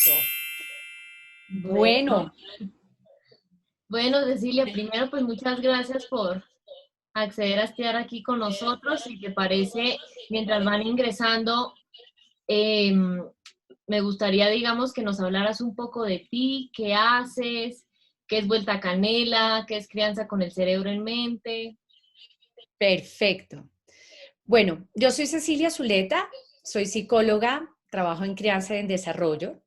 Eso. Bueno, Bueno, bueno, Cecilia, primero pues muchas gracias por acceder a estar aquí con nosotros. Si te parece, mientras van ingresando, eh, me gustaría, digamos, que nos hablaras un poco de ti, qué haces, qué es Vuelta Canela, qué es Crianza con el Cerebro en Mente. perfecto. Bueno, yo soy Cecilia Zuleta, soy psicóloga, trabajo en crianza y en desarrollo.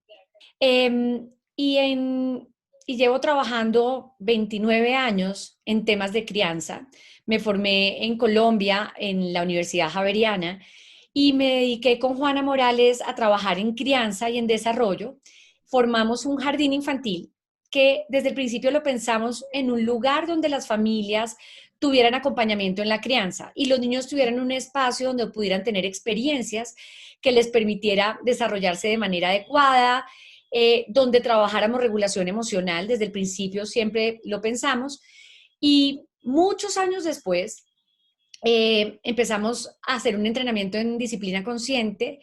em, y, en- y llevo trabajando 29 años en temas de crianza. Me formé en Colombia, en la Universidad Javeriana, y me dediqué con Juana Morales a trabajar en crianza y en desarrollo. Formamos un jardín infantil que desde el principio lo pensamos en un lugar donde las familias tuvieran acompañamiento en la crianza y los niños tuvieran un espacio donde pudieran tener experiencias que les permitiera desarrollarse de manera adecuada, donde trabajáramos regulación emocional. Desde el principio siempre lo pensamos. Y muchos años después empezamos a hacer un entrenamiento en disciplina consciente,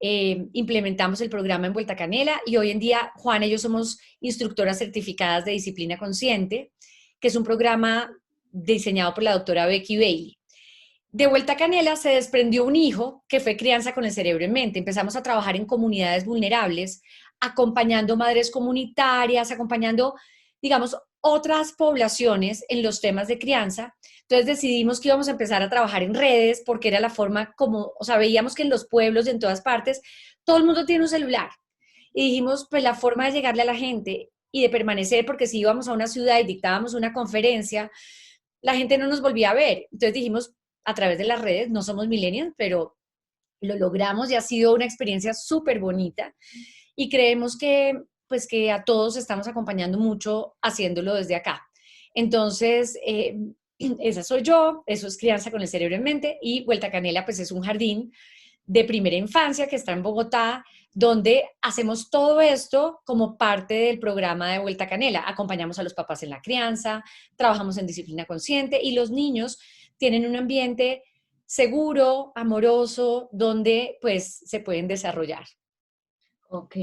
implementamos el programa en Vuelta Canela y hoy en día Juana y yo somos instructoras certificadas de disciplina consciente, que es un programa diseñado por la doctora Becky Bailey. De Vuelta Canela se desprendió un hijo que fue crianza con el cerebro en mente. Empezamos a trabajar en comunidades vulnerables, acompañando madres comunitarias, acompañando, digamos, otras poblaciones en los temas de crianza. Entonces decidimos que íbamos a empezar a trabajar en redes porque era la forma como, o sea, veíamos que en los pueblos y en todas partes todo el mundo tiene un celular. Y dijimos, pues la forma de llegarle a la gente y de permanecer, porque si íbamos a una ciudad y dictábamos una conferencia, la gente no nos volvía a ver. Entonces dijimos, a través de las redes, no somos millennials, pero lo logramos y ha sido una experiencia súper bonita y creemos que pues que a todos estamos acompañando mucho haciéndolo desde acá. Entonces, esa soy yo, eso es Crianza con el Cerebro en Mente y Vuelta Canela pues es un jardín de primera infancia que está en Bogotá, donde hacemos todo esto como parte del programa de Vuelta Canela. Acompañamos a los papás en la crianza, trabajamos en disciplina consciente y los niños tienen un ambiente seguro, amoroso, donde pues se pueden desarrollar. Ok,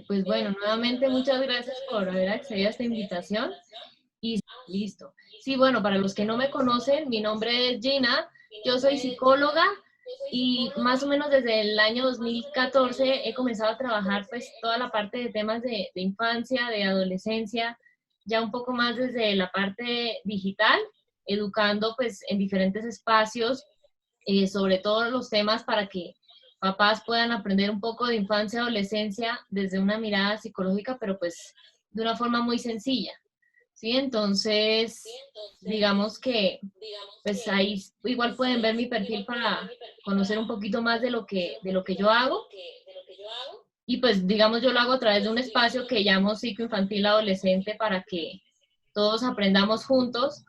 pues bueno, nuevamente muchas gracias por haber accedido a esta invitación y listo. Sí, bueno, para los que no me conocen, mi nombre es Gina, yo soy psicóloga y más o menos desde el año 2014 he comenzado a trabajar pues toda la parte de temas de infancia, de adolescencia, ya un poco más desde la parte digital, educando pues en diferentes espacios sobre todos los temas para que papás puedan aprender un poco de infancia y adolescencia desde una mirada psicológica, pero pues de una forma muy sencilla. ¿Sí? Entonces, digamos que pues ahí igual pueden ver mi perfil para conocer un poquito más de lo que yo hago. Y pues digamos yo lo hago a través de un espacio que llamo psicoinfantil adolescente para que todos aprendamos juntos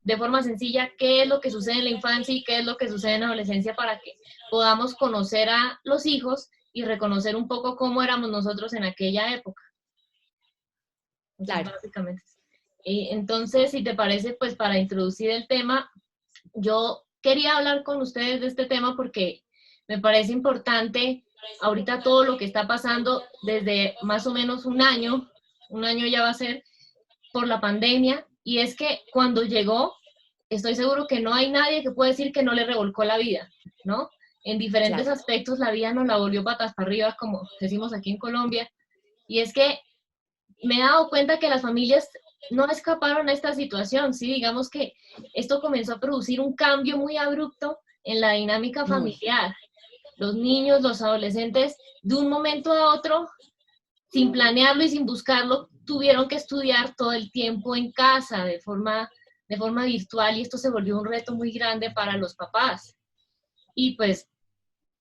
de forma sencilla qué es lo que sucede en la infancia y qué es lo que sucede en la adolescencia para que podamos conocer a los hijos y reconocer un poco cómo éramos nosotros en aquella época. Entonces, Claro. básicamente. Entonces, si te parece, pues para introducir el tema, yo quería hablar con ustedes de este tema porque me parece importante ahorita todo lo que está pasando desde más o menos un año ya va a ser por la pandemia, y es que cuando llegó, estoy seguro que no hay nadie que pueda decir que no le revolcó la vida, ¿no? En diferentes Claro. aspectos la vida nos la volvió patas para arriba, como decimos aquí en Colombia, y es que me he dado cuenta que las familias no escaparon a esta situación, ¿sí? Digamos que esto comenzó a producir un cambio muy abrupto en la dinámica Muy. familiar. Los niños, los adolescentes, de un momento a otro, sin planearlo y sin buscarlo, tuvieron que estudiar todo el tiempo en casa, de forma virtual, y esto se volvió un reto muy grande para los papás. Y pues,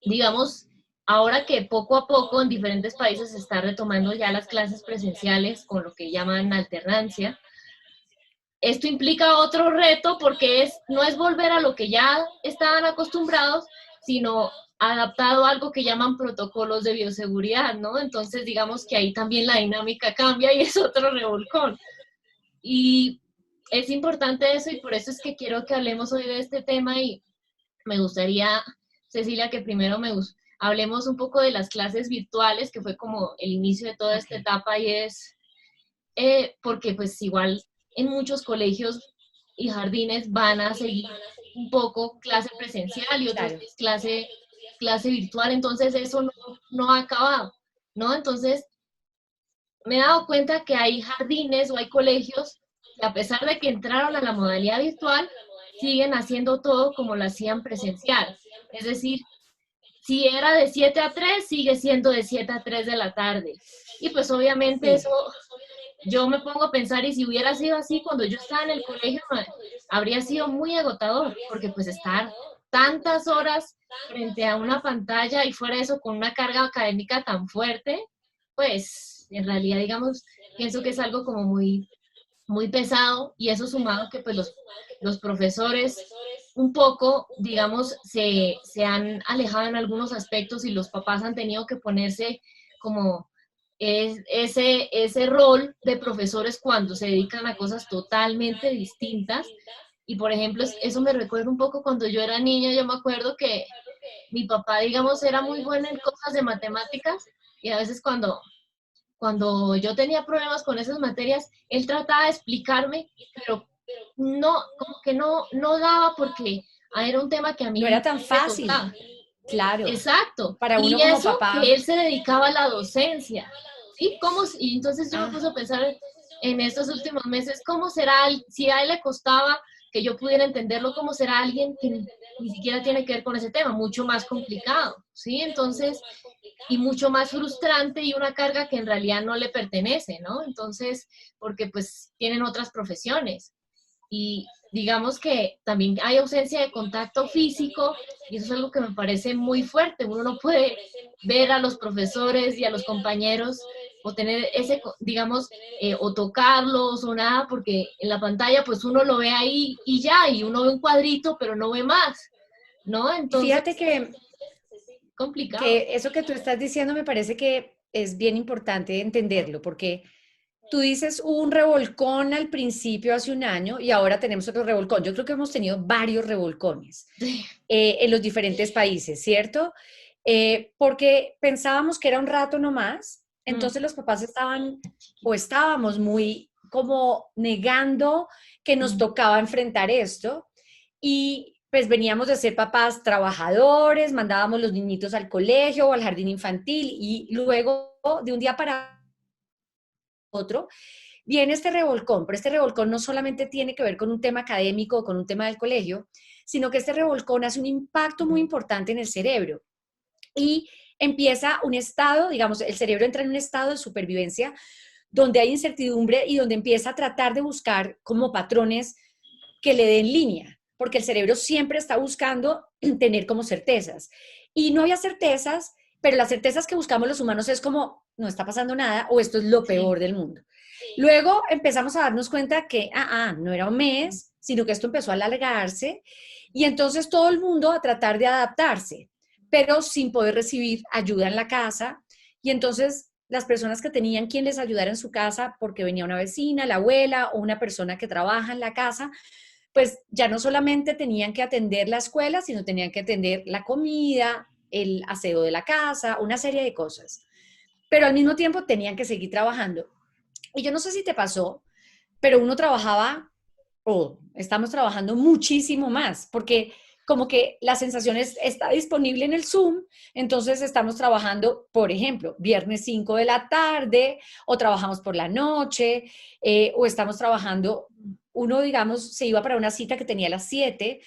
digamos, ahora que poco a poco en diferentes países se está retomando ya las clases presenciales con lo que llaman alternancia, esto implica otro reto porque no es volver a lo que ya estaban acostumbrados, sino adaptado a algo que llaman protocolos de bioseguridad, ¿no? Entonces, digamos que ahí también la dinámica cambia y es otro revolcón. Y es importante eso y por eso es que quiero que hablemos hoy de este tema y me gustaría, Cecilia, que primero hablemos un poco de las clases virtuales, que fue como el inicio de toda esta Ok. etapa y es porque pues igual en muchos colegios y jardines van a seguir un poco clase presencial y otros Claro. días clase virtual, entonces eso no ha acabado, ¿no? Entonces me he dado cuenta que hay jardines o hay colegios que a pesar de que entraron a la modalidad virtual, siguen haciendo todo como lo hacían presencial. Es decir, si era de 7 a 3 sigue siendo de 7 a 3 de la tarde. Y pues obviamente Sí. eso, yo me pongo a pensar, y si hubiera sido así cuando yo estaba en el colegio, habría sido muy agotador, porque pues estar tantas horas frente a una pantalla y fuera de eso con una carga académica tan fuerte, pues en realidad, digamos, pienso que es algo como muy pesado y eso sumado que pues los profesores un poco, digamos, se han alejado en algunos aspectos y los papás han tenido que ponerse como ese rol de profesores cuando se dedican a cosas totalmente distintas. Y por ejemplo, eso me recuerda un poco cuando yo era niña, yo me acuerdo que mi papá, digamos, era muy bueno en cosas de matemáticas y a veces cuando yo tenía problemas con esas materias, él trataba de explicarme, pero no, como que no daba porque era un tema que a No mí era tan me fácil, tocaba. claro, Exacto. para uno Y como eso papá. que él se dedicaba a la docencia. ¿Sí? Y entonces yo me Ah, puse a pensar en estos últimos meses, ¿cómo será, si a él le costaba que yo pudiera entenderlo, cómo será alguien que ni siquiera tiene que ver con ese tema, mucho más complicado, ¿sí? Entonces, y mucho más frustrante y una carga que en realidad no le pertenece, ¿no? Entonces, porque pues tienen otras profesiones y digamos que también hay ausencia de contacto físico y eso es algo que me parece muy fuerte. Uno no puede ver a los profesores y a los compañeros o tener ese, digamos, o tocarlos o nada, porque en la pantalla pues uno lo ve ahí y ya, y uno ve un cuadrito, pero no ve más, ¿no? y Entonces, fíjate complicado. que eso que tú estás diciendo me parece que es bien importante entenderlo, porque tú dices hubo un revolcón al principio hace un año y ahora tenemos otro revolcón. Yo creo que hemos tenido varios revolcones en los diferentes países, ¿cierto? Porque pensábamos que era un rato nomás, Mm, entonces los papás estaban o estábamos muy como negando que nos mm. tocaba enfrentar esto y pues veníamos de ser papás trabajadores, mandábamos los niñitos al colegio o al jardín infantil y luego de un día para otro viene este revolcón, pero este revolcón no solamente tiene que ver con un tema académico o con un tema del colegio, sino que este revolcón hace un impacto muy importante en el cerebro y empieza un estado, digamos, el cerebro entra en un estado de supervivencia donde hay incertidumbre y donde empieza a tratar de buscar como patrones que le den línea, porque el cerebro siempre está buscando tener como certezas. Y no había certezas, pero las certezas que buscamos los humanos es como, no está pasando nada o esto es lo Sí. peor del mundo. Luego empezamos a darnos cuenta que, no era un mes, sino que esto empezó a alargarse y entonces todo el mundo a tratar de adaptarse, pero sin poder recibir ayuda en la casa. Y entonces las personas que tenían quien les ayudara en su casa, porque venía una vecina, la abuela o una persona que trabaja en la casa, pues ya no solamente tenían que atender la escuela, sino tenían que atender la comida, el aseo de la casa, una serie de cosas. Pero al mismo tiempo tenían que seguir trabajando. Y yo no sé si te pasó, pero uno trabajaba o estamos trabajando muchísimo más, porque como que la sensación está disponible en el Zoom, entonces estamos trabajando, por ejemplo, viernes 5 de la tarde, o trabajamos por la noche, o estamos trabajando, uno, digamos, se iba para una cita que tenía a las 7,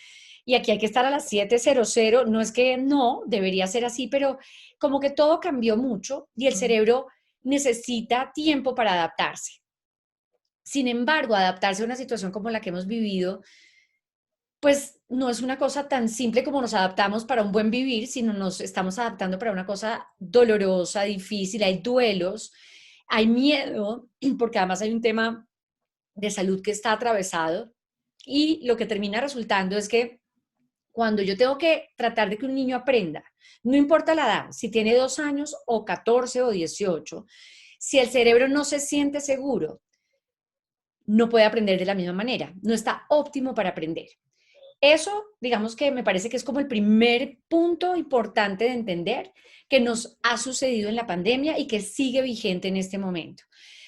y aquí hay que estar a las 7:00, no es que no, debería ser así, pero como que todo cambió mucho y el cerebro necesita tiempo para adaptarse. Sin embargo, adaptarse a una situación como la que hemos vivido, pues no es una cosa tan simple como nos adaptamos para un buen vivir, sino nos estamos adaptando para una cosa dolorosa, difícil, hay duelos, hay miedo, porque además hay un tema de salud que está atravesado y lo que termina resultando es que cuando yo tengo que tratar de que un niño aprenda, no importa la edad, si tiene 2 años o 14 o 18, si el cerebro no se siente seguro, no puede aprender de la misma manera, no está óptimo para aprender. Eso, digamos que me parece que es como el primer punto importante de entender que nos ha sucedido en la pandemia y que sigue vigente en este momento.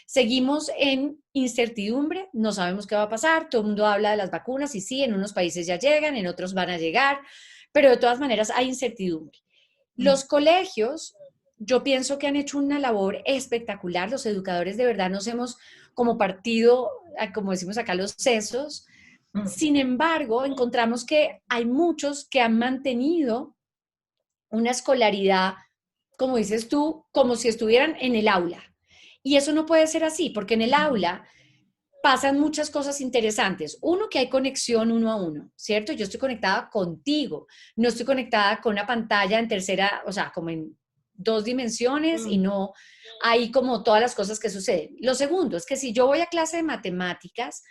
Seguimos en incertidumbre, no sabemos qué va a pasar, todo el mundo habla de las vacunas y sí, en unos países ya llegan, en otros van a llegar, pero de todas maneras hay incertidumbre. Mm. Los colegios, yo pienso que han hecho una labor espectacular, los educadores de verdad nos hemos como partido, como decimos acá, los sesos. Mm. Sin embargo, encontramos que hay muchos que han mantenido una escolaridad, como dices tú, como si estuvieran en el aula. Y eso no puede ser así, porque en el aula pasan muchas cosas interesantes. Uno, que hay conexión uno a uno, ¿cierto? Yo estoy conectada contigo, no estoy conectada con una pantalla en tercera, o sea, como en dos dimensiones y Mm. no hay como todas las cosas que suceden. Lo segundo es que si yo voy a clase de matemáticas,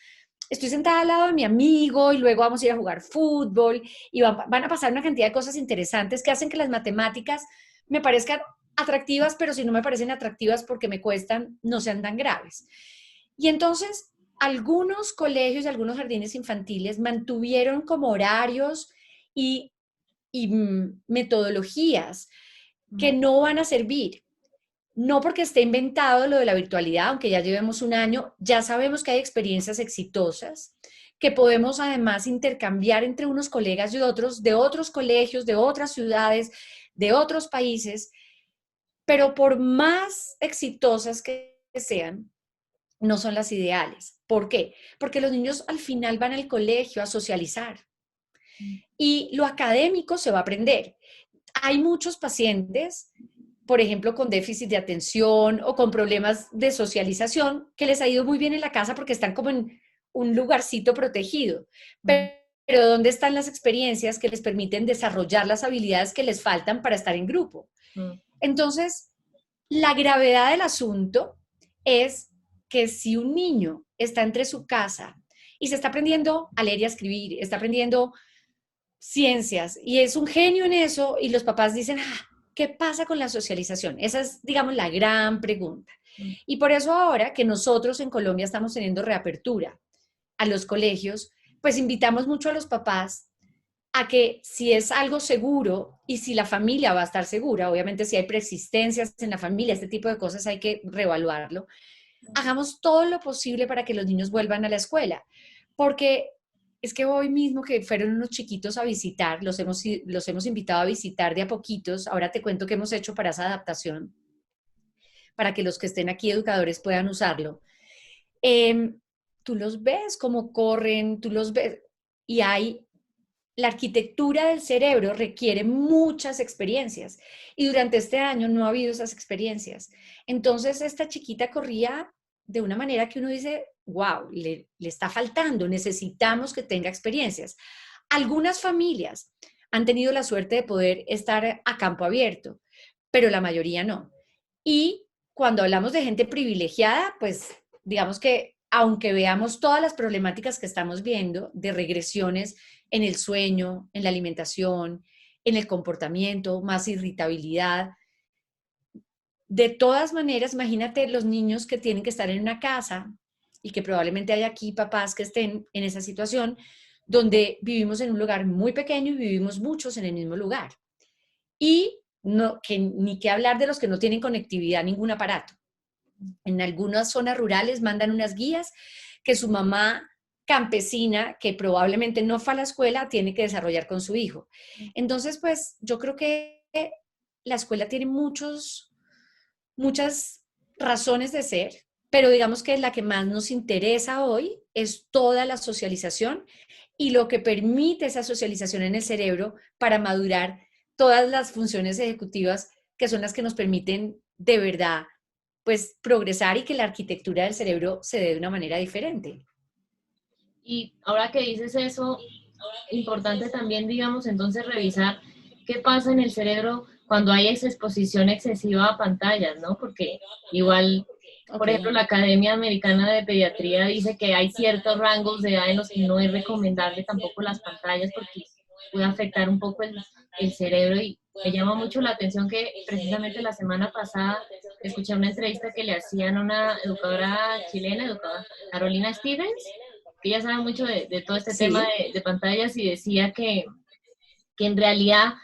estoy sentada al lado de mi amigo y luego vamos a ir a jugar fútbol y van a pasar una cantidad de cosas interesantes que hacen que las matemáticas me parezcan atractivas, pero si no me parecen atractivas porque me cuestan, no sean tan graves. Y entonces, algunos colegios y algunos jardines infantiles mantuvieron como horarios y, y metodologías que Mm. no van a servir. No porque esté inventado lo de la virtualidad, aunque ya llevemos un año, ya sabemos que hay experiencias exitosas, que podemos además intercambiar entre unos colegas y otros, de otros colegios, de otras ciudades, de otros países, pero por más exitosas que sean, no son las ideales. ¿Por qué? Porque los niños al final van al colegio a socializar y lo académico se va a aprender. Hay muchos pacientes, por ejemplo, con déficit de atención o con problemas de socialización, que les ha ido muy bien en la casa porque están como en un lugarcito protegido. Mm. Pero ¿dónde están las experiencias que les permiten desarrollar las habilidades que les faltan para estar en grupo? Mm. Entonces, la gravedad del asunto es que si un niño está entre su casa y se está aprendiendo a leer y a escribir, está aprendiendo ciencias y es un genio en eso y los papás dicen, ah, ¿qué pasa con la socialización? Esa es, digamos, la gran pregunta. Mm. Y por eso ahora que nosotros en Colombia estamos teniendo reapertura a los colegios, pues invitamos mucho a los papás a que si es algo seguro y si la familia va a estar segura, obviamente si hay preexistencias en la familia, este tipo de cosas hay que reevaluarlo, hagamos todo lo posible para que los niños vuelvan a la escuela, porque es que hoy mismo que fueron unos chiquitos a visitar, los hemos invitado a visitar de a poquitos, ahora te cuento qué hemos hecho para esa adaptación, para que los que estén aquí educadores puedan usarlo. Eh, Tú los ves cómo corren, tú los ves, y hay la arquitectura del cerebro requiere muchas experiencias y durante este año no ha habido esas experiencias. Entonces esta chiquita corría de una manera que uno dice, wow, le está faltando, necesitamos que tenga experiencias. Algunas familias han tenido la suerte de poder estar a campo abierto, pero la mayoría no. Y cuando hablamos de gente privilegiada, pues digamos que aunque veamos todas las problemáticas que estamos viendo de regresiones en el sueño, en la alimentación, en el comportamiento, más irritabilidad, de todas maneras, imagínate los niños que tienen que estar en una casa y que probablemente hay aquí papás que estén en esa situación donde vivimos en un lugar muy pequeño y vivimos muchos en el mismo lugar. Y no, que, ni que hablar de los que no tienen conectividad, ningún aparato. En algunas zonas rurales mandan unas guías que su mamá campesina, que probablemente no fue a la escuela, tiene que desarrollar con su hijo. Entonces, pues yo creo que la escuela tiene muchas razones de ser, pero digamos que la que más nos interesa hoy es toda la socialización y lo que permite esa socialización en el cerebro para madurar todas las funciones ejecutivas que son las que nos permiten de verdad pues progresar y que la arquitectura del cerebro se dé de una manera diferente. Y ahora que dices eso, importante también, digamos, entonces revisar qué pasa en el cerebro cuando hay esa exposición excesiva a pantallas, ¿no? Porque igual, por Ok. ejemplo, la Academia Americana de Pediatría dice que hay ciertos rangos de edad en los que no es recomendable tampoco las pantallas porque puede afectar un poco el cerebro y me llama mucho la atención que precisamente la semana pasada escuché una entrevista que le hacían a una educadora chilena, educadora Carolina Stevens, que ella sabe mucho de todo este tema Sí. de pantallas y decía que en realidad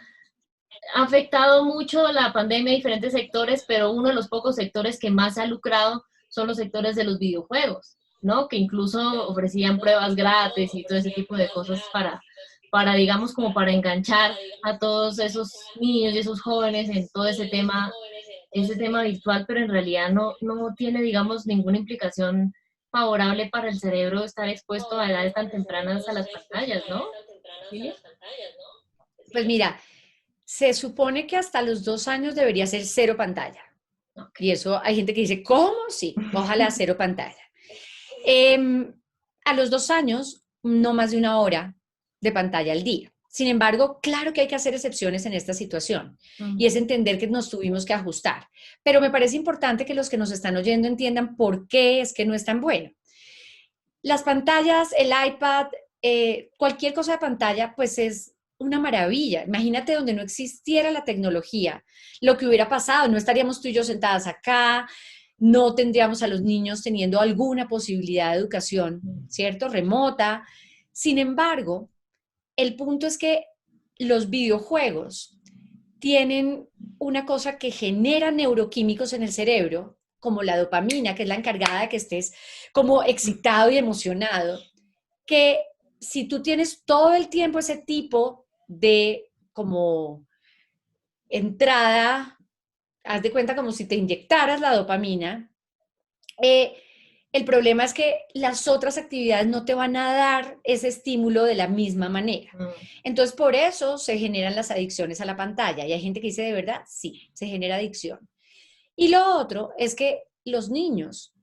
ha afectado mucho la pandemia a diferentes sectores, pero uno de los pocos sectores que más ha lucrado son los sectores de los videojuegos, ¿no? Que incluso ofrecían pruebas gratis y todo ese tipo de cosas para digamos, como para enganchar a todos esos niños y esos jóvenes en todo ese tema virtual, pero en realidad no tiene, digamos, ninguna implicación favorable para el cerebro estar expuesto a edades tan tempranas a las pantallas, ¿no? ¿Sí? Pues mira, se supone que hasta los 2 años debería ser cero pantalla. Ok. Y eso hay gente que dice, ¿cómo? Sí, ojalá cero pantalla. Eh, a los 2 años, no más de 1 hora de pantalla al día. Sin embargo, claro que hay que hacer excepciones en esta situación y es entender que nos tuvimos que ajustar. Pero me parece importante que los que nos están oyendo entiendan por qué es que no es tan bueno. Las pantallas, el iPad, cualquier cosa de pantalla, pues es una maravilla. Imagínate donde no existiera la tecnología, lo que hubiera pasado, no estaríamos tú y yo sentadas acá, no tendríamos a los niños teniendo alguna posibilidad de educación, ¿cierto? Remota. Sin embargo, el punto es que los videojuegos tienen una cosa que genera neuroquímicos en el cerebro, como la dopamina, que es la encargada de que estés como excitado y emocionado, que si tú tienes todo el tiempo ese tipo de como entrada, haz de cuenta como si te inyectaras la dopamina, eh, el problema es que las otras actividades no te van a dar ese estímulo de la misma manera. Entonces, por eso se generan las adicciones a la pantalla. Y hay gente que dice, ¿de verdad? Sí, se genera adicción. Y lo otro es que los niños,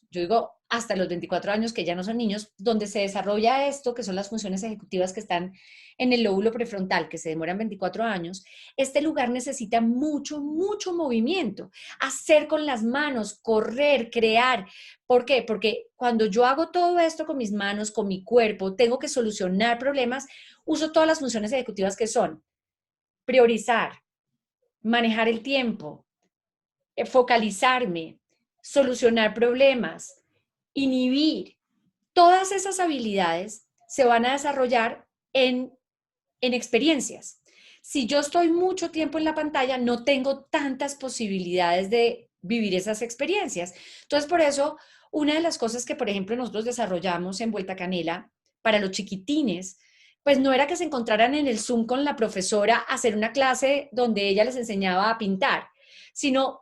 yo digo, hasta los 24 años, que ya no son niños, donde se desarrolla esto, que son las funciones ejecutivas que están en el lóbulo prefrontal, que se demoran 24 años, este lugar necesita mucho, mucho movimiento, hacer con las manos, correr, crear. ¿Por qué? Porque cuando yo hago todo esto con mis manos, con mi cuerpo, tengo que solucionar problemas, uso todas las funciones ejecutivas que son priorizar, manejar el tiempo, focalizarme, solucionar problemas, inhibir. Todas esas habilidades se van a desarrollar en experiencias. Si yo estoy mucho tiempo en la pantalla, no tengo tantas posibilidades de vivir esas experiencias. Entonces, por eso, una de las cosas que, por ejemplo, nosotros desarrollamos en Vuelta Canela para los chiquitines, pues no era que se encontraran en el Zoom con la profesora a hacer una clase donde ella les enseñaba a pintar, sino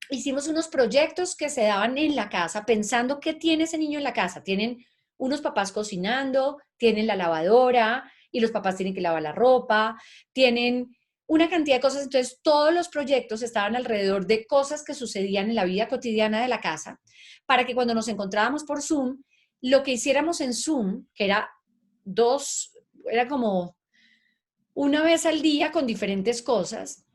hicimos unos proyectos que se daban en la casa, pensando qué tiene ese niño en la casa. Tienen unos papás cocinando, tienen la lavadora y los papás tienen que lavar la ropa, tienen una cantidad de cosas. Entonces, todos los proyectos estaban alrededor de cosas que sucedían en la vida cotidiana de la casa, para que cuando nos encontrábamos por Zoom, lo que hiciéramos en Zoom, que era como una vez al día con diferentes cosas,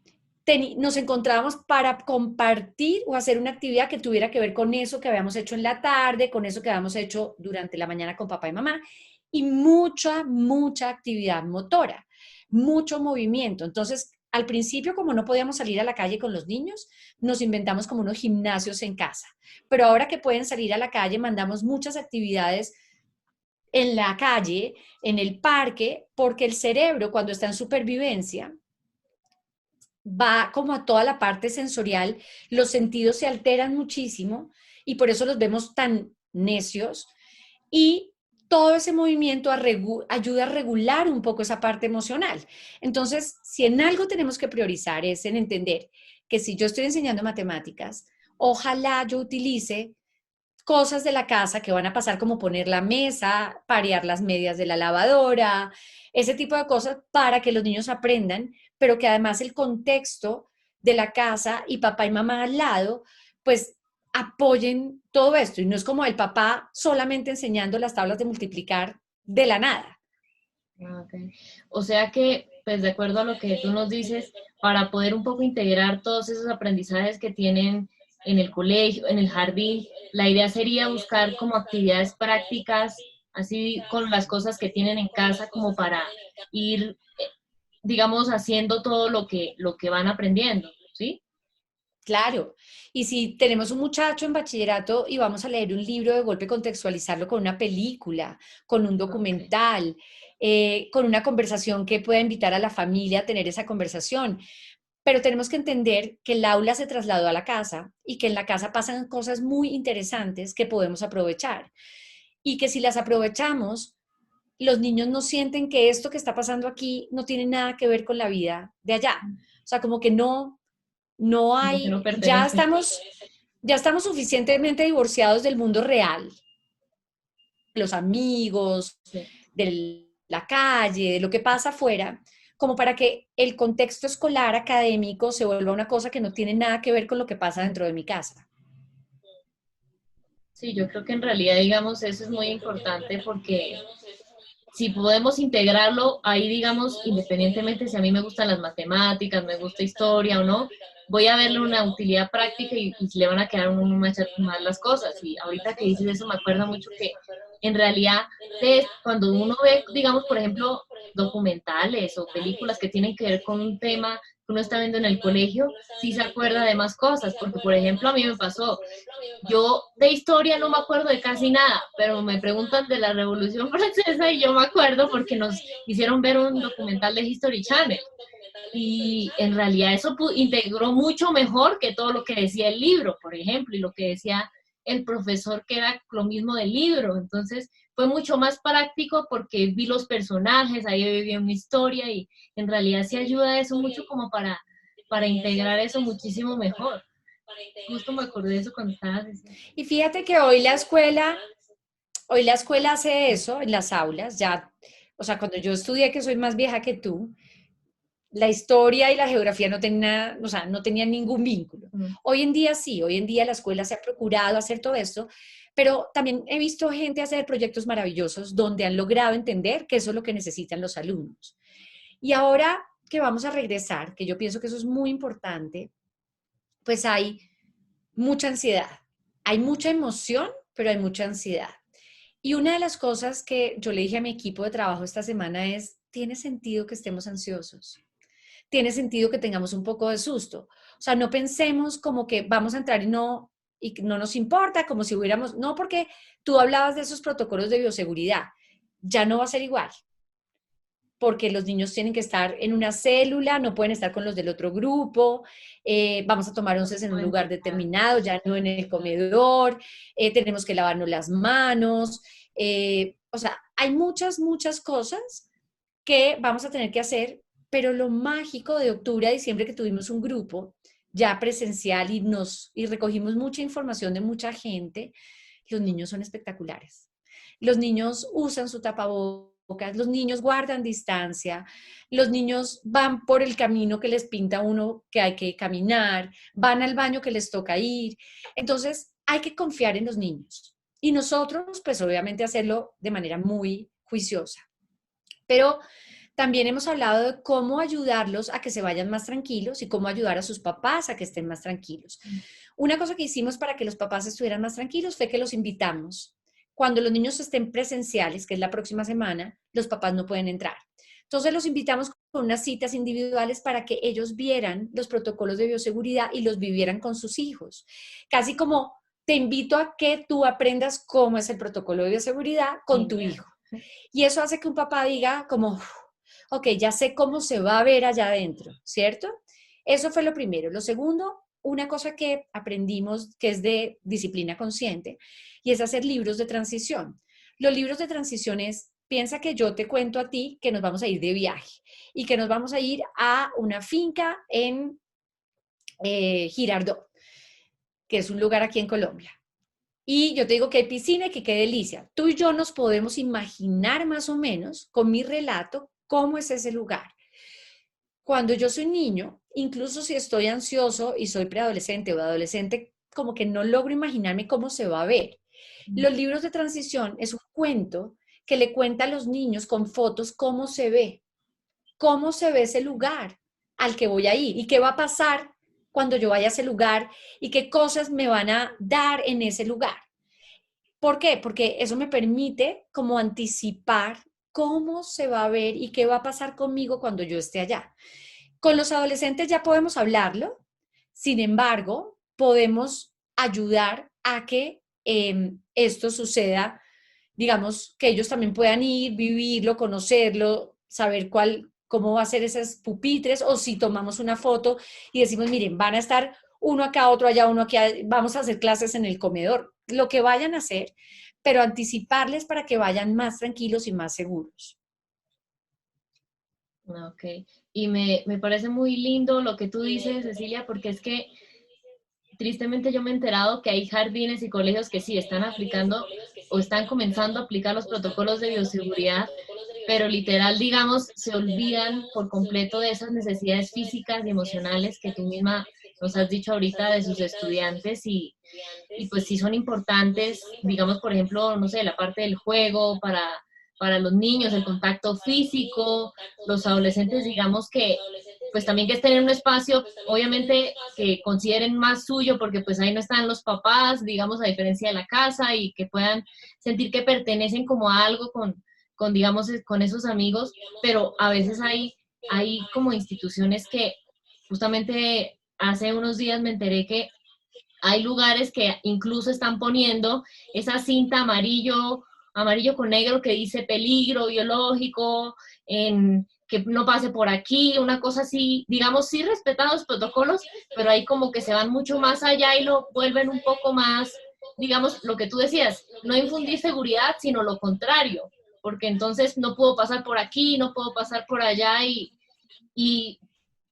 nos encontrábamos para compartir o hacer una actividad que tuviera que ver con eso que habíamos hecho en la tarde, con eso que habíamos hecho durante la mañana con papá y mamá, y mucha, mucha actividad motora, mucho movimiento. Entonces, al principio, como no podíamos salir a la calle con los niños, nos inventamos como unos gimnasios en casa. Pero ahora que pueden salir a la calle, mandamos muchas actividades en la calle, en el parque, porque el cerebro, cuando está en supervivencia, va como a toda la parte sensorial, los sentidos se alteran muchísimo y por eso los vemos tan necios y todo ese movimiento ayuda a regular un poco esa parte emocional. Entonces, si en algo tenemos que priorizar es en entender que si yo estoy enseñando matemáticas, ojalá yo utilice cosas de la casa que van a pasar como poner la mesa, parear las medias de la lavadora, ese tipo de cosas para que los niños aprendan, pero que además el contexto de la casa y papá y mamá al lado, pues apoyen todo esto. Y no es como el papá solamente enseñando las tablas de multiplicar de la nada. Okay. O sea que, pues de acuerdo a lo que tú nos dices, para poder un poco integrar todos esos aprendizajes que tienen en el colegio, en el jardín, la idea sería buscar como actividades prácticas, así con las cosas que tienen en casa, como para ir, digamos, haciendo todo lo que van aprendiendo, ¿sí? Claro, y si tenemos un muchacho en bachillerato y vamos a leer un libro, de golpe contextualizarlo con una película, con un Ok. documental, con una conversación que pueda invitar a la familia a tener esa conversación. Pero tenemos que entender que el aula se trasladó a la casa y que en la casa pasan cosas muy interesantes que podemos aprovechar. Y que si las aprovechamos, los niños no sienten que esto que está pasando aquí no tiene nada que ver con la vida de allá. O sea, como que no Como que hay, no pertenece. ya estamos suficientemente divorciados del mundo real, de los amigos, Sí. de la calle, de lo que pasa afuera, como para que el contexto escolar académico se vuelva una cosa que no tiene nada que ver con lo que pasa dentro de mi casa. Sí, yo creo que en realidad, digamos, eso es muy importante porque si podemos integrarlo ahí, digamos, independientemente si a mí me gustan las matemáticas, me gusta historia o no, voy a verle una utilidad práctica y le van a quedar a uno más las cosas. Y ahorita que dices eso, me acuerda mucho que en realidad, cuando uno ve, digamos, por ejemplo, documentales o películas que tienen que ver con un tema que uno está viendo en el colegio, sí se acuerda de más cosas, porque por ejemplo a mí me pasó, yo de historia no me acuerdo de casi nada, pero me preguntan de la Revolución Francesa y yo me acuerdo porque nos hicieron ver un documental de History Channel. Y en realidad eso integró mucho mejor que todo lo que decía el libro, por ejemplo, y lo que decía el profesor, que era lo mismo del libro. Entonces fue mucho más práctico porque vi los personajes, ahí viví una historia y en realidad sí ayuda eso mucho como para integrar eso muchísimo mejor. Justo me acordé de eso cuando estabas diciendo. Y fíjate que hoy la escuela hace eso en las aulas, ya, o sea, cuando yo estudié, que soy más vieja que tú, la historia y la geografía no tenían, o sea, no tenían ningún vínculo. Mm. Hoy en día sí, hoy en día la escuela se ha procurado hacer todo esto, pero también he visto gente hacer proyectos maravillosos donde han logrado entender que eso es lo que necesitan los alumnos. Y ahora que vamos a regresar, que yo pienso que eso es muy importante, pues hay mucha ansiedad, hay mucha emoción, pero hay mucha ansiedad. Y una de las cosas que yo le dije a mi equipo de trabajo esta semana es, tiene sentido que estemos ansiosos, tiene sentido que tengamos un poco de susto. O sea, no pensemos como que vamos a entrar y no nos importa, como si hubiéramos, no, porque tú hablabas de esos protocolos de bioseguridad, ya no va a ser igual, porque los niños tienen que estar en una célula, no pueden estar con los del otro grupo, vamos a tomar onces en un lugar determinado, ya no en el comedor, tenemos que lavarnos las manos, o sea, hay muchas cosas que vamos a tener que hacer, pero lo mágico de octubre a diciembre que tuvimos un grupo ya presencial y recogimos mucha información de mucha gente, los niños son espectaculares. Los niños usan su tapabocas, los niños guardan distancia, los niños van por el camino que les pinta uno que hay que caminar, van al baño que les toca ir. Entonces, hay que confiar en los niños. Y nosotros, pues obviamente hacerlo de manera muy juiciosa. Pero también hemos hablado de cómo ayudarlos a que se vayan más tranquilos y cómo ayudar a sus papás a que estén más tranquilos. Una cosa que hicimos para que los papás estuvieran más tranquilos fue que los invitamos. Cuando los niños estén presenciales, que es la próxima semana, los papás no pueden entrar. Entonces los invitamos con unas citas individuales para que ellos vieran los protocolos de bioseguridad y los vivieran con sus hijos. Casi como te invito a que tú aprendas cómo es el protocolo de bioseguridad con tu Genial. hijo. Y eso hace que un papá diga como, ok, ya sé cómo se va a ver allá adentro, ¿cierto? Eso fue lo primero. Lo segundo, una cosa que aprendimos que es de disciplina consciente y es hacer libros de transición. Los libros de transición es, piensa que yo te cuento a ti que nos vamos a ir de viaje y que nos vamos a ir a una finca en Girardot, que es un lugar aquí en Colombia. Y yo te digo que hay piscina y que qué delicia. Tú y yo nos podemos imaginar más o menos con mi relato cómo es ese lugar. Cuando yo soy niño, incluso si estoy ansioso y soy preadolescente o adolescente, como que no logro imaginarme cómo se va a ver. Los libros de transición es un cuento que le cuenta a los niños con fotos cómo se ve ese lugar al que voy a ir y qué va a pasar cuando yo vaya a ese lugar y qué cosas me van a dar en ese lugar. ¿Por qué? Porque eso me permite como anticipar cómo se va a ver y qué va a pasar conmigo cuando yo esté allá. Con los adolescentes ya podemos hablarlo. Sin embargo, podemos ayudar a que esto suceda, digamos, que ellos también puedan ir, vivirlo, conocerlo, saber cómo va a ser esas pupitres, o si tomamos una foto y decimos, miren, van a estar uno acá, otro allá, uno aquí, vamos a hacer clases en el comedor, lo que vayan a hacer, pero anticiparles para que vayan más tranquilos y más seguros. Ok, y me parece muy lindo lo que tú dices, Cecilia, porque es que tristemente yo me he enterado que hay jardines y colegios que sí están aplicando o están comenzando a aplicar los protocolos de bioseguridad, pero literal, digamos, se olvidan por completo de esas necesidades físicas y emocionales que tú misma nos has dicho ahorita de sus estudiantes y pues sí son importantes, digamos, por ejemplo, no sé, la parte del juego para los niños, el contacto físico, los adolescentes, digamos que pues también que estén en un espacio, obviamente que consideren más suyo, porque pues ahí no están los papás, digamos, a diferencia de la casa, y que puedan sentir que pertenecen como a algo con digamos, con esos amigos, pero a veces hay como instituciones que justamente hace unos días me enteré que hay lugares que incluso están poniendo esa cinta amarillo con negro que dice peligro biológico, que no pase por aquí, una cosa así, digamos, sí respetan los protocolos, pero ahí como que se van mucho más allá y lo vuelven un poco más, digamos, lo que tú decías, no infundir seguridad, sino lo contrario, porque entonces no puedo pasar por aquí, no puedo pasar por allá y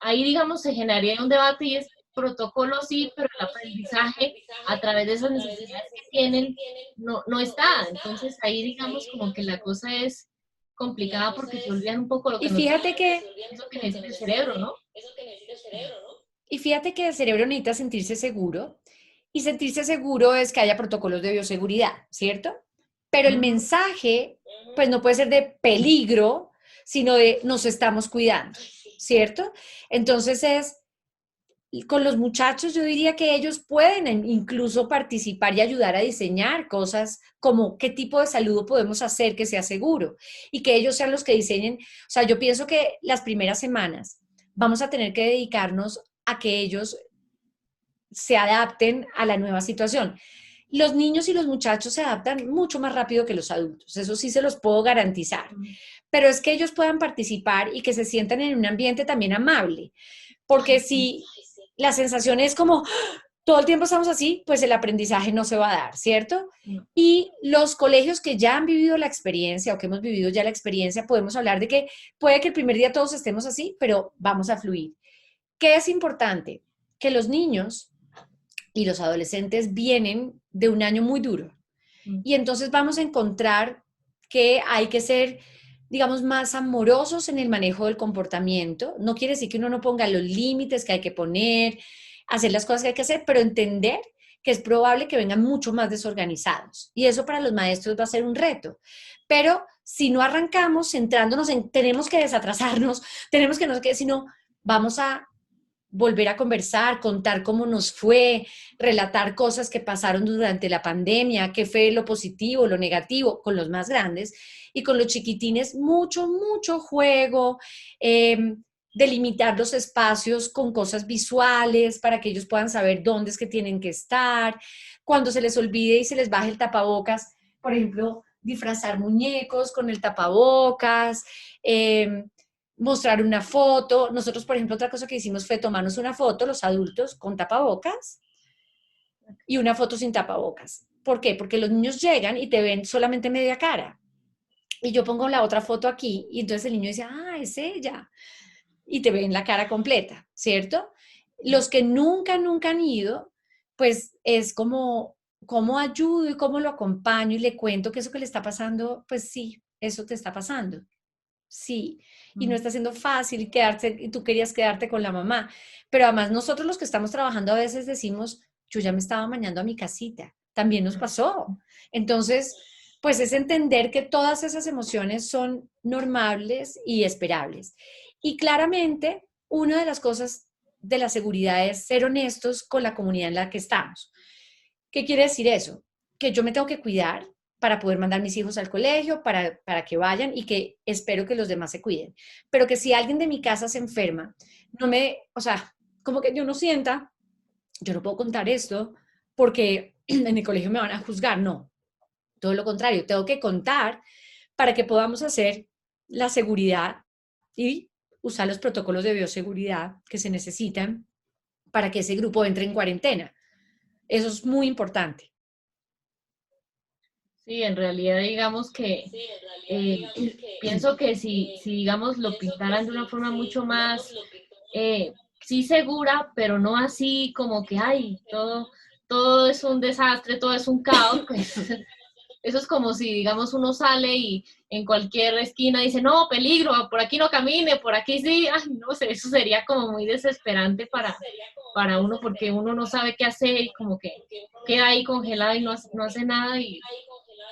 ahí, digamos, se generaría un debate y es protocolo sí, pero el aprendizaje a través de esas necesidades que tienen no está. Entonces ahí, digamos, como que la cosa es complicada porque se olvidan un poco lo Y que nos fíjate que, eso que necesita el cerebro, ¿no? y fíjate que el cerebro necesita sentirse seguro, y sentirse seguro es que haya protocolos de bioseguridad, ¿cierto? Pero el Ujú. mensaje, pues no puede ser de peligro, sino de nos estamos cuidando, ¿cierto? Entonces con los muchachos yo diría que ellos pueden incluso participar y ayudar a diseñar cosas como qué tipo de saludo podemos hacer que sea seguro, y que ellos sean los que diseñen. O sea, yo pienso que las primeras semanas vamos a tener que dedicarnos a que ellos se adapten a la nueva situación. Los niños y los muchachos se adaptan mucho más rápido que los adultos, eso sí se los puedo garantizar, pero es que ellos puedan participar y que se sientan en un ambiente también amable, porque si la sensación es como todo el tiempo estamos así, pues el aprendizaje no se va a dar, ¿cierto? Y los colegios que ya han vivido la experiencia o que hemos vivido ya la experiencia, podemos hablar de que puede que el primer día todos estemos así, pero vamos a fluir. ¿Qué es importante? Que los niños y los adolescentes vienen de un año muy duro, y entonces vamos a encontrar que hay que ser, digamos, más amorosos en el manejo del comportamiento. No quiere decir que uno no ponga los límites que hay que poner, hacer las cosas que hay que hacer, pero entender que es probable que vengan mucho más desorganizados. Y eso para los maestros va a ser un reto. Pero si no arrancamos centrándonos en tenemos que desatrasarnos, tenemos que no sé qué, sino vamos a volver a conversar, contar cómo nos fue, relatar cosas que pasaron durante la pandemia, qué fue lo positivo, lo negativo, con los más grandes, y con los chiquitines mucho, mucho juego, delimitar los espacios con cosas visuales para que ellos puedan saber dónde es que tienen que estar, cuando se les olvide y se les baje el tapabocas, por ejemplo, disfrazar muñecos con el tapabocas, mostrar una foto. Nosotros, por ejemplo, otra cosa que hicimos fue tomarnos una foto, los adultos, con tapabocas y una foto sin tapabocas. ¿Por qué? Porque los niños llegan y te ven solamente media cara. Y yo pongo la otra foto aquí y entonces el niño dice, ah, es ella. Y te ven la cara completa, ¿cierto? Los que nunca, nunca han ido, pues es como, ¿cómo ayudo y cómo lo acompaño y le cuento que eso que le está pasando? Pues sí, eso te está pasando. Sí, y no está siendo fácil quedarse, y tú querías quedarte con la mamá, pero además nosotros los que estamos trabajando a veces decimos, yo ya me estaba mañando a mi casita, también nos pasó. Entonces, pues es entender que todas esas emociones son normales y esperables. Y claramente, una de las cosas de la seguridad es ser honestos con la comunidad en la que estamos. ¿Qué quiere decir eso? Que yo me tengo que cuidar para poder mandar mis hijos al colegio, para que vayan, y que espero que los demás se cuiden. Pero que si alguien de mi casa se enferma, no me, o sea, como que yo no sienta yo no puedo contar esto porque en el colegio me van a juzgar, no, todo lo contrario, tengo que contar para que podamos hacer la seguridad y usar los protocolos de bioseguridad que se necesitan para que ese grupo entre en cuarentena. Eso es muy importante. Sí, en realidad digamos que eh, pienso que si digamos lo pintaran de una forma mucho más, sí segura, pero no así como que, ay, todo es un desastre, todo es un caos, pues eso es como si, digamos, uno sale y en cualquier esquina dice, no, peligro, por aquí no camine, por aquí sí, ay, no sé, eso sería como muy desesperante para uno porque uno no sabe qué hacer y como que queda ahí congelado y no hace nada y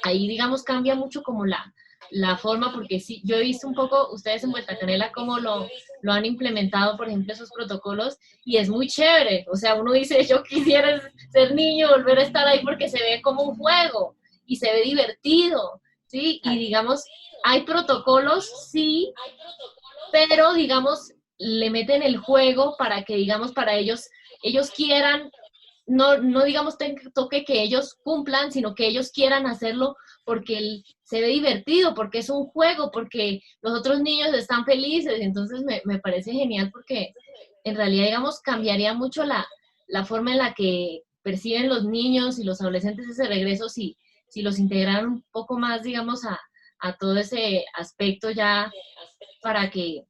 ahí, digamos, cambia mucho como la forma, porque sí, yo he visto un poco ustedes en Vuelta Canela cómo lo han implementado, por ejemplo, esos protocolos, y es muy chévere. O sea, uno dice, yo quisiera ser niño, volver a estar ahí porque se ve como un juego y se ve divertido, ¿sí? Y digamos, hay protocolos, sí, pero digamos, le meten el juego para que, digamos, para ellos quieran no digamos toque que ellos cumplan, sino que ellos quieran hacerlo porque se ve divertido, porque es un juego, porque los otros niños están felices. Entonces me parece genial porque en realidad, digamos, cambiaría mucho la forma en la que perciben los niños y los adolescentes ese regreso si los integraran un poco más, digamos, a todo ese aspecto ya para que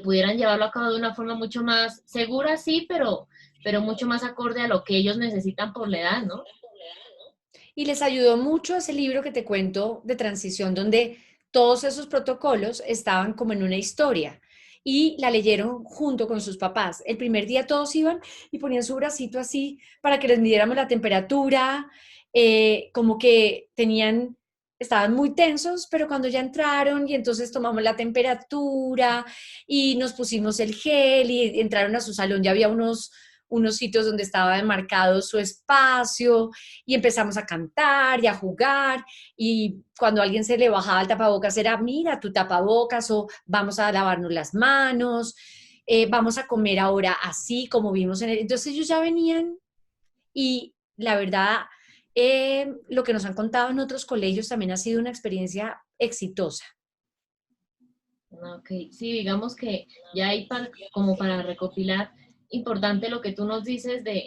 pudieran llevarlo a cabo de una forma mucho más segura, sí, pero mucho más acorde a lo que ellos necesitan por la edad, ¿no? Y les ayudó mucho ese libro que te cuento de transición, donde todos esos protocolos estaban como en una historia y la leyeron junto con sus papás. El primer día todos iban y ponían su bracito así para que les midiéramos la temperatura, como que estaban muy tensos, pero cuando ya entraron y entonces tomamos la temperatura y nos pusimos el gel y entraron a su salón, ya había unos sitios donde estaba demarcado su espacio y empezamos a cantar y a jugar y cuando a alguien se le bajaba el tapabocas era, mira tu tapabocas o vamos a lavarnos las manos, vamos a comer ahora así como vimos en el... Entonces ellos ya venían y la verdad, lo que nos han contado en otros colegios también ha sido una experiencia exitosa. Ok, sí, digamos que ya hay como para recopilar, importante lo que tú nos dices de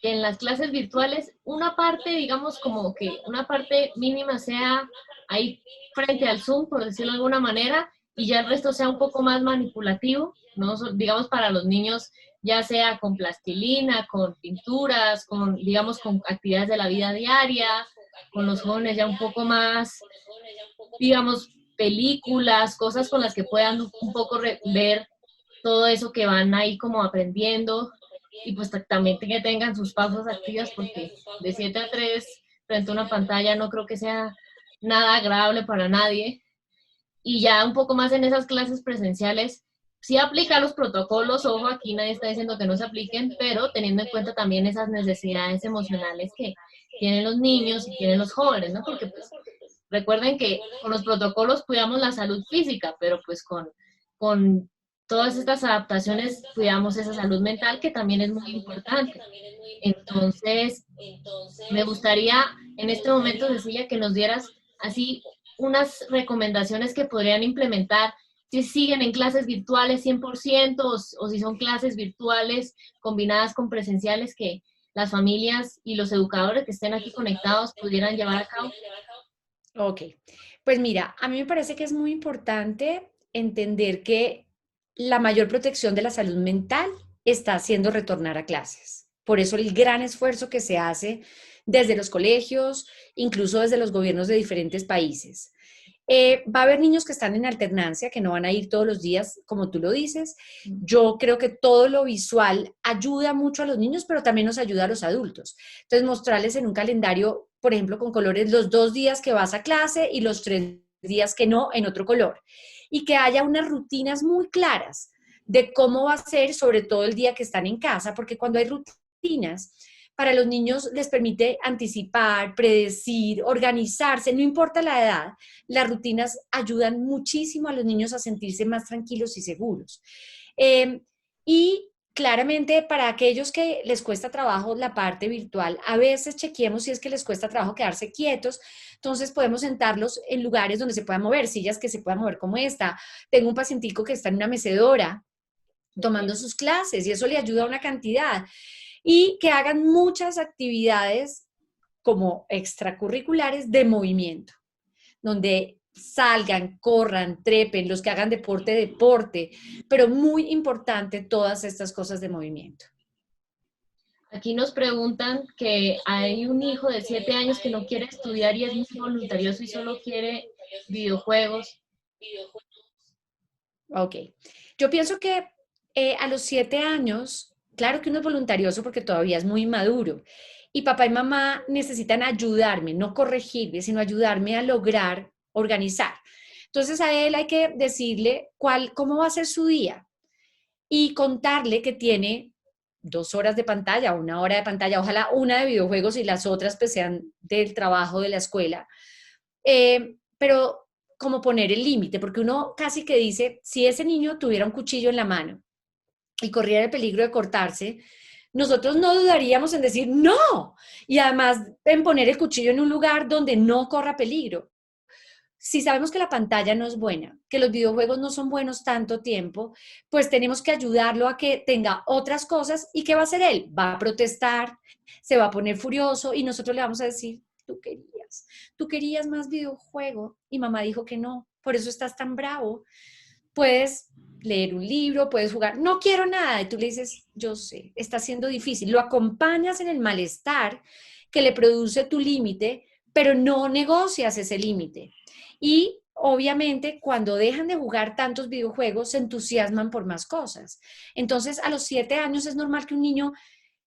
que en las clases virtuales una parte, digamos como que una parte mínima sea ahí frente al Zoom, por decirlo de alguna manera, y ya el resto sea un poco más manipulativo, ¿no? Digamos para los niños, ya sea con plastilina, con pinturas, con, digamos, con actividades de la vida diaria, con los jóvenes ya un poco más, digamos, películas, cosas con las que puedan un poco ver todo eso que van ahí como aprendiendo y pues también que tengan sus pausas activas porque de 7 a 3 frente a una pantalla no creo que sea nada agradable para nadie. Y ya un poco más en esas clases presenciales, sí aplica los protocolos, ojo, aquí nadie está diciendo que no se apliquen, pero teniendo en cuenta también esas necesidades emocionales que tienen los niños y tienen los jóvenes, ¿no? Porque pues recuerden que con los protocolos cuidamos la salud física, pero pues con todas estas adaptaciones cuidamos esa salud mental que también es muy importante. Entonces, me gustaría en este momento, Cecilia, que nos dieras así unas recomendaciones que podrían implementar si siguen en clases virtuales 100% o si son clases virtuales combinadas con presenciales que las familias y los educadores que estén aquí conectados pudieran llevar a cabo. Ok, pues mira, a mí me parece que es muy importante entender que la mayor protección de la salud mental está haciendo retornar a clases. Por eso el gran esfuerzo que se hace desde los colegios, incluso desde los gobiernos de diferentes países. Va a haber niños que están en alternancia, que no van a ir todos los días, como tú lo dices. Yo creo que todo lo visual ayuda mucho a los niños, pero también nos ayuda a los adultos. Entonces, mostrarles en un calendario, por ejemplo, con colores, los 2 días que vas a clase y los 3 días que no en otro color. Y que haya unas rutinas muy claras de cómo va a ser, sobre todo el día que están en casa, porque cuando hay rutinas, para los niños les permite anticipar, predecir, organizarse, no importa la edad, las rutinas ayudan muchísimo a los niños a sentirse más tranquilos y seguros. Eh, y Claramente, para aquellos que les cuesta trabajo la parte virtual, a veces chequeemos si es que les cuesta trabajo quedarse quietos, entonces podemos sentarlos en lugares donde se puedan mover, sillas que se puedan mover como esta. Tengo un pacientico que está en una mecedora tomando sus clases y eso le ayuda a una cantidad. Y que hagan muchas actividades como extracurriculares de movimiento, donde salgan, corran, trepen, los que hagan deporte, deporte, pero muy importante todas estas cosas de movimiento. Aquí nos preguntan que hay un hijo de 7 años que no quiere estudiar y es muy voluntarioso y solo quiere videojuegos. Ok, yo pienso que a los 7 años, claro que uno es voluntarioso porque todavía es muy maduro y papá y mamá necesitan ayudarme, no corregirme, sino ayudarme a lograr organizar. Entonces a él hay que decirle cómo va a ser su día y contarle que tiene 2 horas de pantalla, 1 hora de pantalla, ojalá una de videojuegos y las otras pues sean del trabajo de la escuela. Pero como poner el límite, porque uno casi que dice, si ese niño tuviera un cuchillo en la mano y corriera el peligro de cortarse, nosotros no dudaríamos en decir no, y además en poner el cuchillo en un lugar donde no corra peligro. Si sabemos que la pantalla no es buena, que los videojuegos no son buenos tanto tiempo, pues tenemos que ayudarlo a que tenga otras cosas. ¿Y qué va a hacer él? Va a protestar, se va a poner furioso y nosotros le vamos a decir, tú querías más videojuego y mamá dijo que no, por eso estás tan bravo. Puedes leer un libro, puedes jugar, no quiero nada. Y tú le dices, yo sé, está siendo difícil. Lo acompañas en el malestar que le produce tu límite, pero no negocias ese límite. Y obviamente cuando dejan de jugar tantos videojuegos se entusiasman por más cosas. Entonces a los 7 años es normal que un niño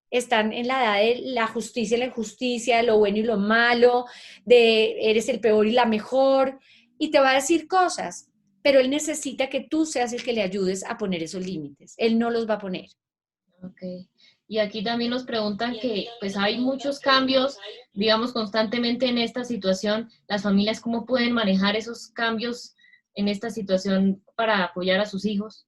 están en la edad de la justicia y la injusticia, de lo bueno y lo malo, de eres el peor y la mejor, y te va a decir cosas, pero él necesita que tú seas el que le ayudes a poner esos límites. Él no los va a poner. Ok. Y aquí también nos preguntan que pues hay muchos cambios, digamos, constantemente en esta situación. Las familias, ¿cómo pueden manejar esos cambios en esta situación para apoyar a sus hijos?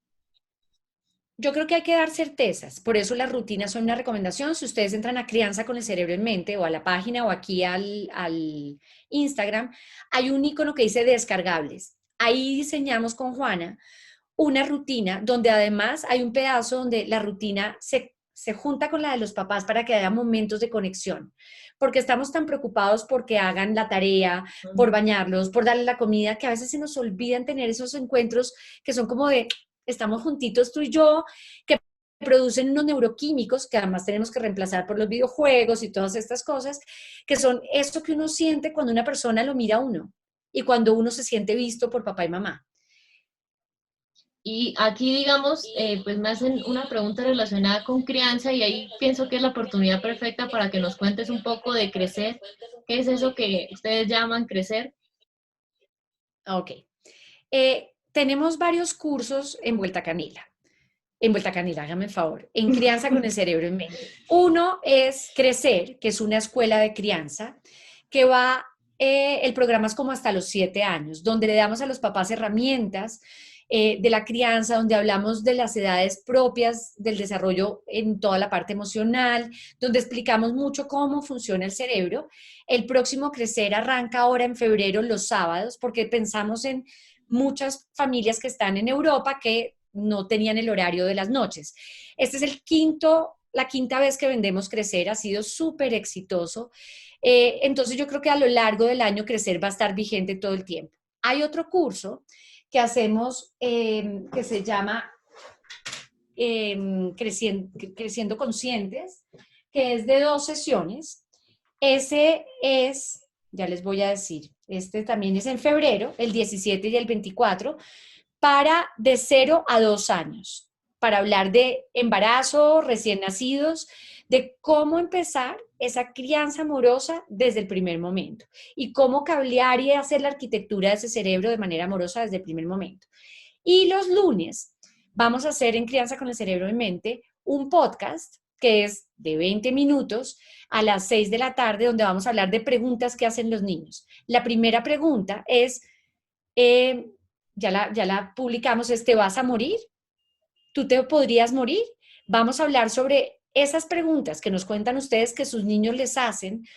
Yo creo que hay que dar certezas, por eso las rutinas son una recomendación. Si ustedes entran a Crianza con el Cerebro en Mente o a la página o aquí al Instagram, hay un icono que dice descargables. Ahí diseñamos con Juana una rutina donde además hay un pedazo donde la rutina se junta con la de los papás para que haya momentos de conexión, porque estamos tan preocupados porque hagan la tarea, por bañarlos, por darle la comida, que a veces se nos olvidan tener esos encuentros que son como de, estamos juntitos tú y yo, que producen unos neuroquímicos que además tenemos que reemplazar por los videojuegos y todas estas cosas, que son eso que uno siente cuando una persona lo mira a uno y cuando uno se siente visto por papá y mamá. Y aquí, digamos, pues me hacen una pregunta relacionada con crianza y ahí pienso que es la oportunidad perfecta para que nos cuentes un poco de crecer. ¿Qué es eso que ustedes llaman crecer? Ok. Tenemos varios cursos en Vuelta Canela. En Vuelta Canela, hágame el favor. En Crianza con el Cerebro en Mente. Uno es Crecer, que es una escuela de crianza, que va, el programa es como hasta los 7 años, donde le damos a los papás herramientas de la crianza, donde hablamos de las edades propias del desarrollo en toda la parte emocional, donde explicamos mucho cómo funciona el cerebro. El próximo Crecer arranca ahora en febrero los sábados, porque pensamos en muchas familias que están en Europa que no tenían el horario de las noches. Este es la quinta vez que vendemos Crecer, ha sido súper exitoso. Entonces yo creo que a lo largo del año Crecer va a estar vigente todo el tiempo. Hay otro curso que hacemos que se llama Creciendo Conscientes, que es de 2 sesiones. Ese es, ya les voy a decir, este también es en febrero, el 17 y el 24, para de 0 a 2 años, para hablar de embarazo, recién nacidos, de cómo empezar esa crianza amorosa desde el primer momento y cómo cablear y hacer la arquitectura de ese cerebro de manera amorosa desde el primer momento. Y los lunes vamos a hacer en Crianza con el Cerebro en Mente un podcast que es de 20 minutos a las 6 de la tarde, donde vamos a hablar de preguntas que hacen los niños. La primera pregunta es, ya la publicamos, es, ¿te vas a morir? ¿Tú te podrías morir? Vamos a hablar sobre esas preguntas que nos cuentan ustedes que sus niños les hacen,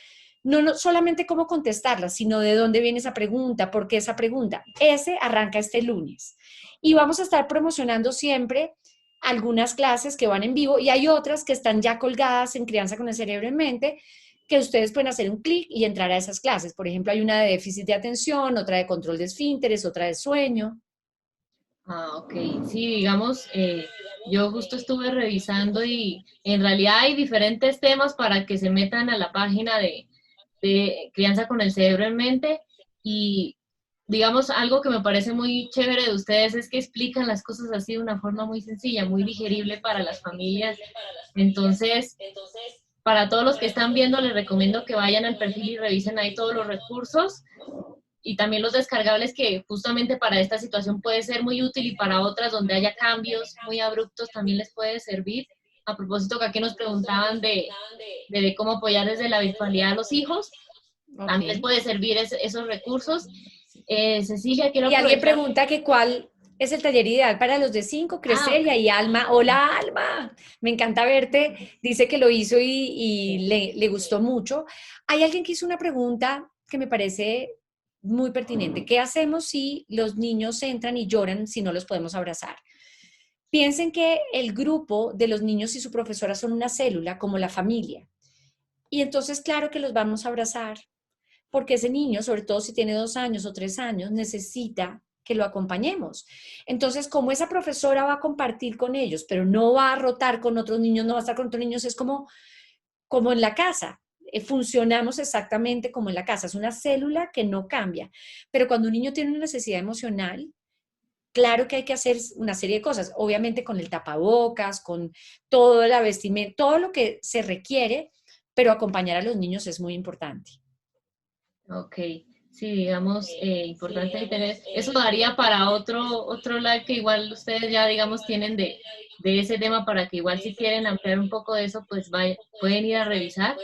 no solamente cómo contestarlas, sino de dónde viene esa pregunta, por qué esa pregunta. Ese arranca este lunes. Y vamos a estar promocionando siempre algunas clases que van en vivo y hay otras que están ya colgadas en Crianza con el Cerebro en Mente, que ustedes pueden hacer un clic y entrar a esas clases. Por ejemplo, hay una de déficit de atención, otra de control de esfínteres, otra de sueño. Ah, ok. Sí, digamos, yo justo estuve revisando y en realidad hay diferentes temas para que se metan a la página de Crianza con el Cerebro en Mente y digamos, algo que me parece muy chévere de ustedes es que explican las cosas así de una forma muy sencilla, muy digerible para las familias. Entonces, para todos los que están viendo, les recomiendo que vayan al perfil y revisen ahí todos los recursos y también los descargables que justamente para esta situación puede ser muy útil y para otras donde haya cambios muy abruptos también les puede servir. A propósito que aquí nos preguntaban de cómo apoyar desde la virtualidad a los hijos, Ok. también les puede servir esos recursos. Cecilia, quiero Y alguien aprovechar. pregunta que cuál es el taller ideal para los de 5, Ah, crecer, y ahí Alma, hola Alma, me encanta verte, dice que lo hizo y le gustó mucho. Hay alguien que hizo una pregunta que me parece muy pertinente. ¿Qué hacemos si los niños entran y lloran si no los podemos abrazar? Piensen que el grupo de los niños y su profesora son una célula, como la familia. Y entonces, claro que los vamos a abrazar, porque ese niño, sobre todo si tiene 2 años o 3 años, necesita que lo acompañemos. Entonces, como esa profesora va a compartir con ellos, pero no va a rotar con otros niños, no va a estar con otros niños, es como en la casa. Funcionamos exactamente como en la casa. Es una célula que no cambia. Pero cuando un niño tiene una necesidad emocional, claro que hay que hacer una serie de cosas, obviamente con el tapabocas, con todo la vestimenta, todo lo que se requiere, pero acompañar a los niños es muy importante. ok. Sí, digamos, importante ahí tener, eso daría para otro live que igual ustedes ya, digamos, tienen de ese tema para que igual si quieren ampliar un poco de eso, pues pueden ir a revisar.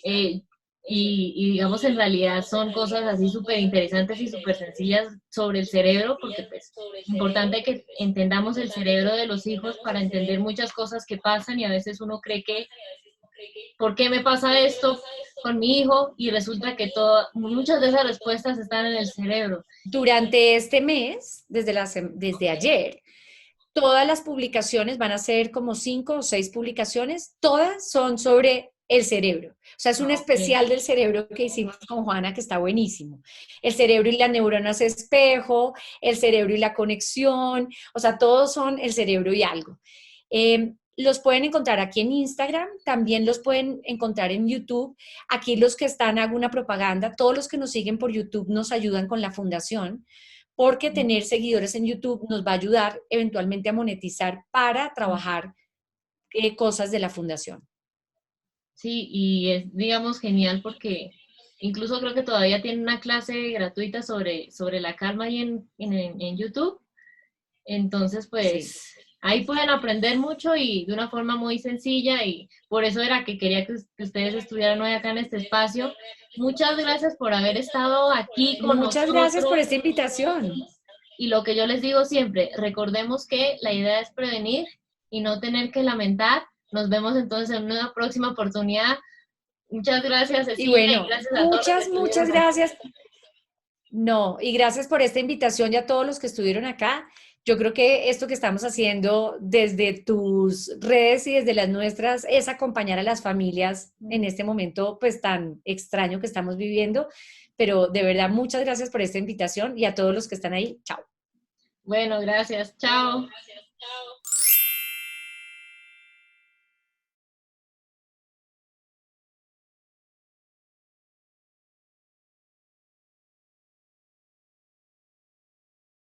Eh, y digamos, en realidad son cosas así súper interesantes y súper sencillas sobre el cerebro, porque pues es importante que entendamos el cerebro de los hijos para entender muchas cosas que pasan y a veces uno cree que ¿por qué me pasa esto con mi hijo? Y resulta que muchas de esas respuestas están en el cerebro. Durante este mes, desde ayer, todas las publicaciones van a ser como 5 o 6 publicaciones, todas son sobre el cerebro. O sea, es un Ok, especial del cerebro que hicimos con Juana que está buenísimo. El cerebro y las neuronas espejo, el cerebro y la conexión, o sea, todos son el cerebro y algo. Los pueden encontrar aquí en Instagram, también los pueden encontrar en YouTube. Aquí los que están, hago una propaganda, todos los que nos siguen por YouTube nos ayudan con la fundación, porque tener seguidores en YouTube nos va a ayudar eventualmente a monetizar para trabajar cosas de la fundación. sí, y es, digamos, genial porque incluso creo que todavía tiene una clase gratuita sobre la calma ahí en YouTube. Entonces, Sí. pues ahí pueden aprender mucho y de una forma muy sencilla y por eso era que quería que ustedes estuvieran hoy acá en este espacio. Muchas gracias por haber estado aquí con Muchas gracias por nosotros esta invitación. y lo que yo les digo siempre, recordemos que la idea es prevenir y no tener que lamentar. Nos vemos entonces en una próxima oportunidad. Muchas gracias, Y Cecilia, y bueno, gracias a todos los que muchas estuvieron aquí. gracias. No, y gracias por esta invitación y a todos los que estuvieron acá. Yo creo que esto que estamos haciendo desde tus redes y desde las nuestras es acompañar a las familias en este momento pues tan extraño que estamos viviendo. Pero de verdad, muchas gracias por esta invitación y a todos los que están ahí. Chao. Bueno, gracias. Chao.